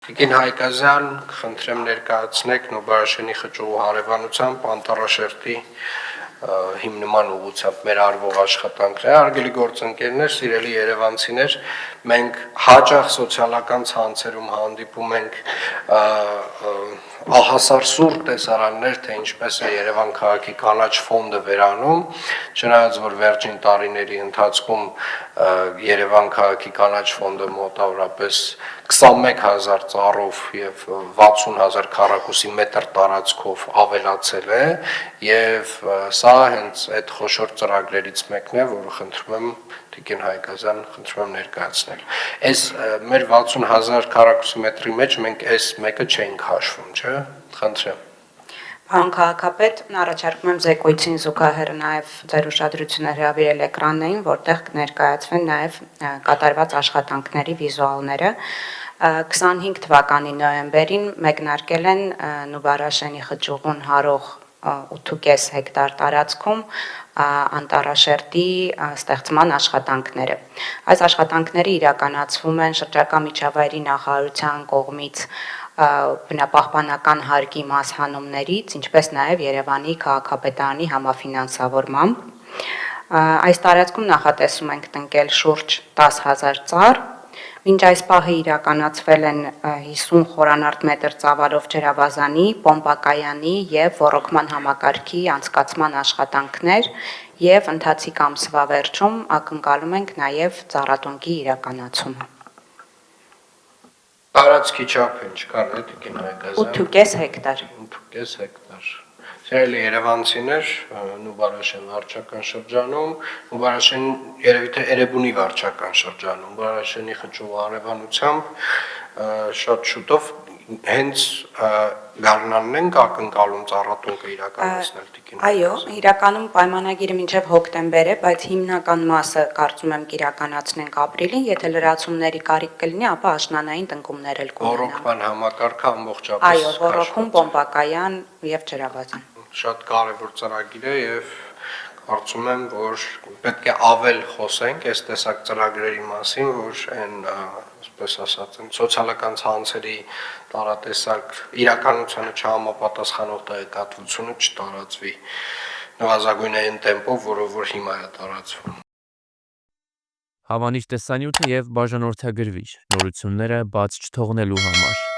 Տիկին Հայկազյան, խնդրեմ ներկայացնեք Նոբարաշենի խճուղու հարևանությամբ Անտառաշերտի հիմնման ուղղությամբ մեր արվող աշխատանքները, հարգելի գործընկերներ, սիրելի երևանցիներ, մենք հաճախ սոցիալական ցանցերում հանդիպում ենք ահասար սուր տեսարաններ, թե ինչպես է Երևան քաղաքի կանաչ ֆոնդը վերանում, չնայած որ վերջին տարիների ընթացքում Երևան քաղաքի կանաչ ֆոնդը մոտավորապես 21,000 ծառով եւ 60,000 քառակուսի մետր տարածքով ավելացել է եւ սա հենց այդ խոշոր ծրագրերից մեկն է, որը խնդրում եմ Տիկին Հայկազյան, խնդրում եմ ներկայացնել։ Այս մեր 60,000 քառակուսի մետրի մեջ մենք այս մեկը չենք հաշվում, չէ՞։ Խնդրեմ։ Պարոն քաղաքապետ, առաջարկում եմ զեկույցին զուգահեռ նաև ձեր ուշադրությունը հրավիրել էկրաններին, որտեղ կներկայացվեն նաև կատարված աշխատանքների վիզուալները։ 25 թվականի նոյեմբերին մեկնարկել են Նուբարաշենի խճուղուն հարող 8.5 հեկտար տարածքում Անտառաշերտի ստեղծման աշխատանքները։ Այս աշխատանքները իրականացվում են շրջակա միջավայրի նախարարության կողմից բնապահպանական հարկի մասհանումներից, ինչպես նաև Երևանի քաղաքապետարանի համաֆինանսավորմամբ։ Այս տարածքում նախատեսում ենք տնկել շուրջ 10,000 ծառ։ Մինչ այս պահը իրականացվել են 50 խորանարդ մետր ծավալով ջրավազանի, պոմպակայանի եւ ոռոգման համակարգի անցկացման աշխատանքներ եւ ընթացիկ ամսվա վերջում ակնկալում ենք նաեւ ծառատունկի իրականացումը։ Տարածքի չափը ինչ կան է Տիկին Հայկազյան։ 8.5 հեկտար։ 8.5 հեկտար։ Սիրելի երևանցիներ, Նուբարաշեն վարչական շրջանում, Նուբարաշեն երևի թե Էրեբունի վարչական շրջանում, Նուբարաշենի խճուղու հարևանությամբ շատ շուտով հենց գարնանն ենք ակնկալում ծառատունկը իրականացնել Տիկին։ Այո, իրականում պայմանագիրը մինչև հոկտեմբեր է, բայց հիմնական մասը կարծում եմ կիրականացնենք ապրիլին, եթե լրացումների կարիք կլինի, ապա աշնանային տնկումներ էլ կունենան։ Ոռոգման համակարգը ամբողջապես։ Այո, ոռոգում, պոմպակայան եւ ջրավազան։ Շատ կարևոր ծրագիր է եւ կարծում եմ, որ պետք է ավել խոսենք այս տեսակ ծրագրերի մասին, որ այն, այսպես ասած, սոցիալական ցանցերի տարատեսակ իրականությանը չհամապատասխանող տեղեկատվությունը չտարածվի նվազագույնային տեմպով, որով որ հիմա է տարածվում։ Հավանիչ տեսանյութը եւ բաժանորդագրվիչ նորությունները բաց չթողնելու համար